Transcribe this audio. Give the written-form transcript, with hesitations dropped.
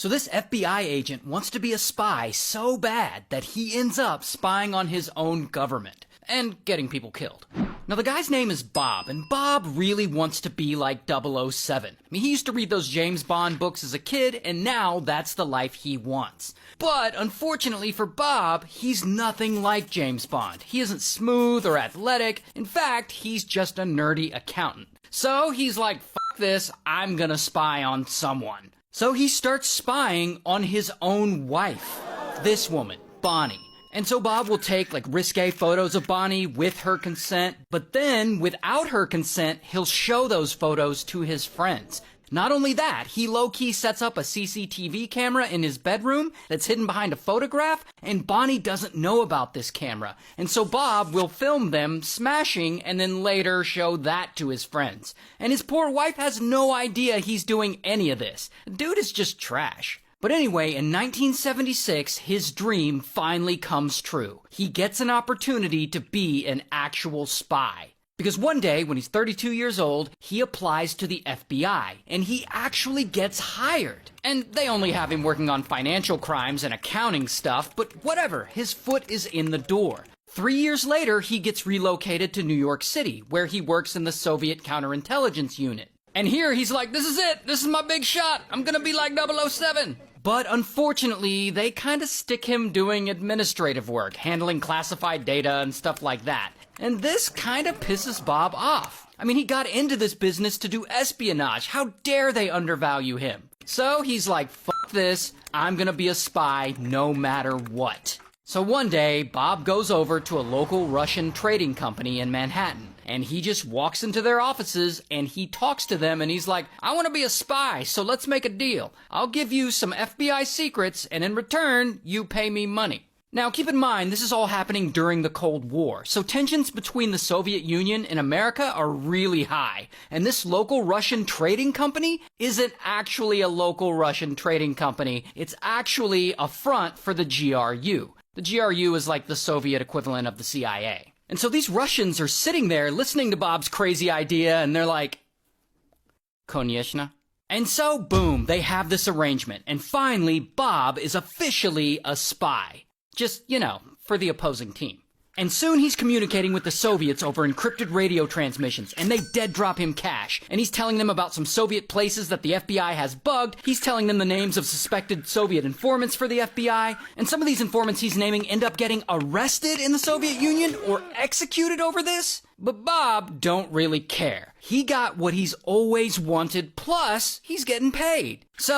So this FBI agent wants to be a spy so bad that he ends up spying on his own government and getting people killed. Now the guy's name is Bob, and Bob really wants to be like 007. I mean, he used to read those James Bond books as a kid, and now that's the life he wants. But unfortunately for Bob, he's nothing like James Bond. He isn't smooth or athletic. In fact, he's just a nerdy accountant. So he's like, fuck this, I'm gonna spy on someone. So he starts spying on his own wife, this woman, Bonnie. And so Bob will take like risque photos of Bonnie with her consent, but then without her consent, he'll show those photos to his friends. Not only that, he low-key sets up a CCTV camera in his bedroom that's hidden behind a photograph, and Bonnie doesn't know about this camera. And so Bob will film them smashing and then later show that to his friends. And his poor wife has no idea he's doing any of this. Dude is just trash. But anyway, in 1976, his dream finally comes true. He gets an opportunity to be an actual spy. Because one day, when he's 32 years old, he applies to the FBI, and he actually gets hired. And they only have him working on financial crimes and accounting stuff, but whatever, his foot is in the door. 3 years later, he gets relocated to New York City, where he works in the Soviet counterintelligence unit. And here he's like, this is it, this is my big shot, I'm gonna be like 007. But unfortunately, they kind of stick him doing administrative work, handling classified data and stuff like that. And this kind of pisses Bob off. I mean, he got into this business to do espionage. How dare they undervalue him? So he's like, fuck this, I'm gonna be a spy no matter what. So one day, Bob goes over to a local Russian trading company in Manhattan. And he just walks into their offices and he talks to them and he's like, I want to be a spy, so let's make a deal. I'll give you some FBI secrets and in return, you pay me money. Now keep in mind, this is all happening during the Cold War, so tensions between the Soviet Union and America are really high. And this local Russian trading company isn't actually a local Russian trading company. It's actually a front for the GRU. The GRU is like the Soviet equivalent of the CIA. And so these Russians are sitting there listening to Bob's crazy idea, and they're like, Konechna. And so, boom, they have this arrangement. And finally, Bob is officially a spy. Just, you know, for the opposing team. And soon he's communicating with the Soviets over encrypted radio transmissions, and they dead drop him cash. And he's telling them about some Soviet places that the FBI has bugged. He's telling them the names of suspected Soviet informants for the FBI. And some of these informants he's naming end up getting arrested in the Soviet Union or executed over this. But Bob don't really care. He got what he's always wanted, plus he's getting paid. So